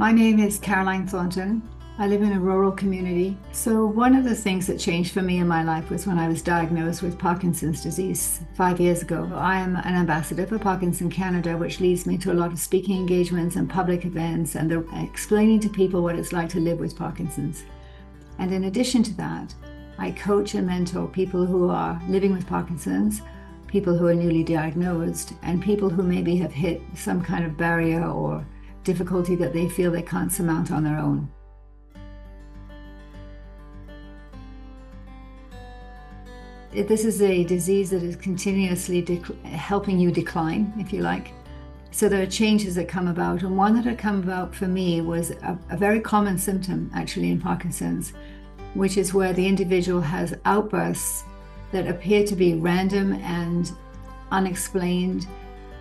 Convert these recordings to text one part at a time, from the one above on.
My name is Caroline Thornton. I live in a rural community. So one of the things that changed for me in my life was when I was diagnosed with Parkinson's disease 5 years ago. I am an ambassador for Parkinson Canada, which leads me to a lot of speaking engagements and public events and explaining to people what it's like to live with Parkinson's. And in addition to that, I coach and mentor people who are living with Parkinson's, people who are newly diagnosed, and people who maybe have hit some kind of barrier or difficulty that they feel they can't surmount on their own. This is a disease that is continuously helping you decline, if you like. So there are changes that come about, and one that had come about for me was a very common symptom actually in Parkinson's, which is where the individual has outbursts that appear to be random and unexplained.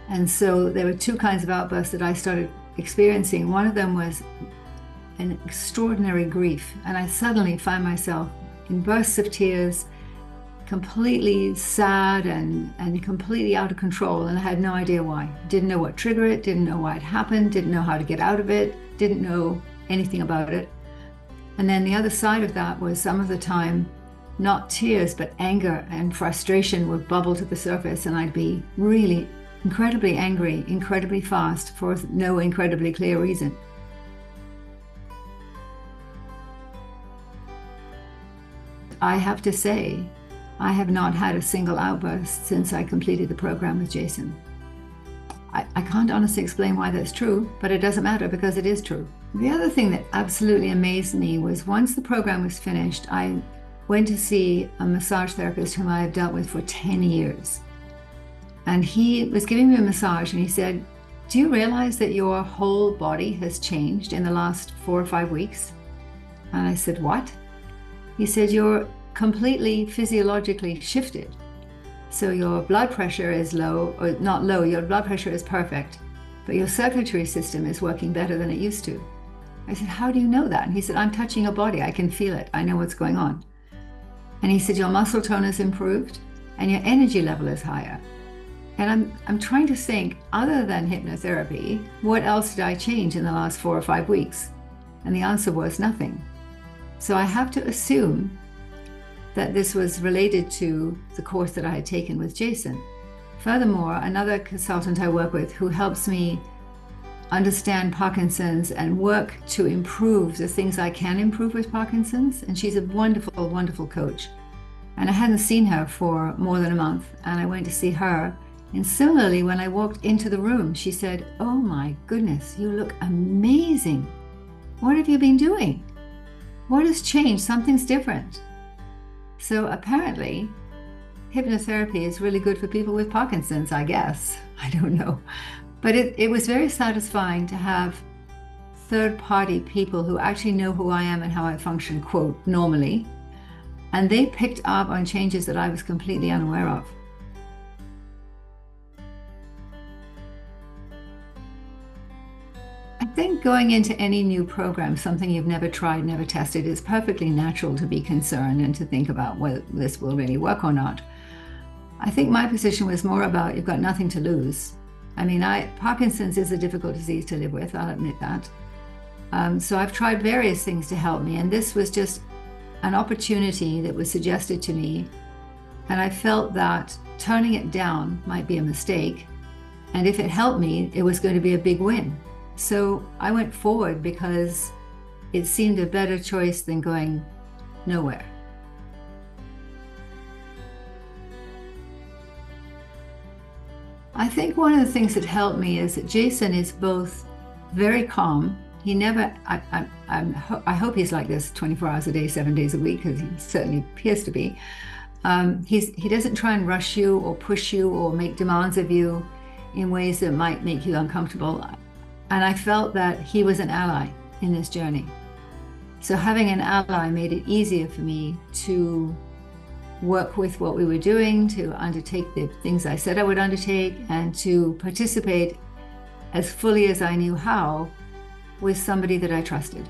And so there were two kinds of outbursts that I started experiencing. One of them was an extraordinary grief, and I suddenly find myself in bursts of tears, completely sad and completely out of control, and I had no idea why. Didn't know what triggered it, didn't know why it happened, didn't know how to get out of it, didn't know anything about it. And then the other side of that was some of the time, not tears, but anger and frustration would bubble to the surface, and I'd be really incredibly angry, incredibly fast for no incredibly clear reason. I have to say, I have not had a single outburst since I completed the program with Jason. I can't honestly explain why that's true, but it doesn't matter because it is true. The other thing that absolutely amazed me was once the program was finished, I went to see a massage therapist whom I have dealt with for 10 years. And he was giving me a massage and he said, "Do you realize that your whole body has changed in the last 4 or 5 weeks?" And I said, "What?" He said, "You're completely physiologically shifted. So your blood pressure is low, or not low, your blood pressure is perfect, but your circulatory system is working better than it used to." I said, "How do you know that?" And he said, "I'm touching your body, I can feel it, I know what's going on." And he said, "Your muscle tone has improved and your energy level is higher." And I'm trying to think, other than hypnotherapy, what else did I change in the last 4 or 5 weeks? And the answer was nothing. So I have to assume that this was related to the course that I had taken with Jason. Furthermore, another consultant I work with who helps me understand Parkinson's and work to improve the things I can improve with Parkinson's, and she's a wonderful, wonderful coach. And I hadn't seen her for more than a month, and I went to see her. And similarly, when I walked into the room, she said, "Oh my goodness, you look amazing. What have you been doing? What has changed? Something's different." So apparently, hypnotherapy is really good for people with Parkinson's, I guess. I don't know. But it was very satisfying to have third-party people who actually know who I am and how I function, quote, normally. And they picked up on changes that I was completely unaware of. I think going into any new program, something you've never tried, never tested, is perfectly natural to be concerned and to think about whether this will really work or not. I think my position was more about you've got nothing to lose. I mean, Parkinson's is a difficult disease to live with, I'll admit that. So I've tried various things to help me, and this was just an opportunity that was suggested to me. And I felt that turning it down might be a mistake. And if it helped me, it was going to be a big win. So I went forward because it seemed a better choice than going nowhere. I think one of the things that helped me is that Jason is both very calm. He never, I hope he's like this 24 hours a day, 7 days a week, because he certainly appears to be. He doesn't try and rush you or push you or make demands of you in ways that might make you uncomfortable. And I felt that he was an ally in this journey. So having an ally made it easier for me to work with what we were doing, to undertake the things I said I would undertake, and to participate as fully as I knew how with somebody that I trusted.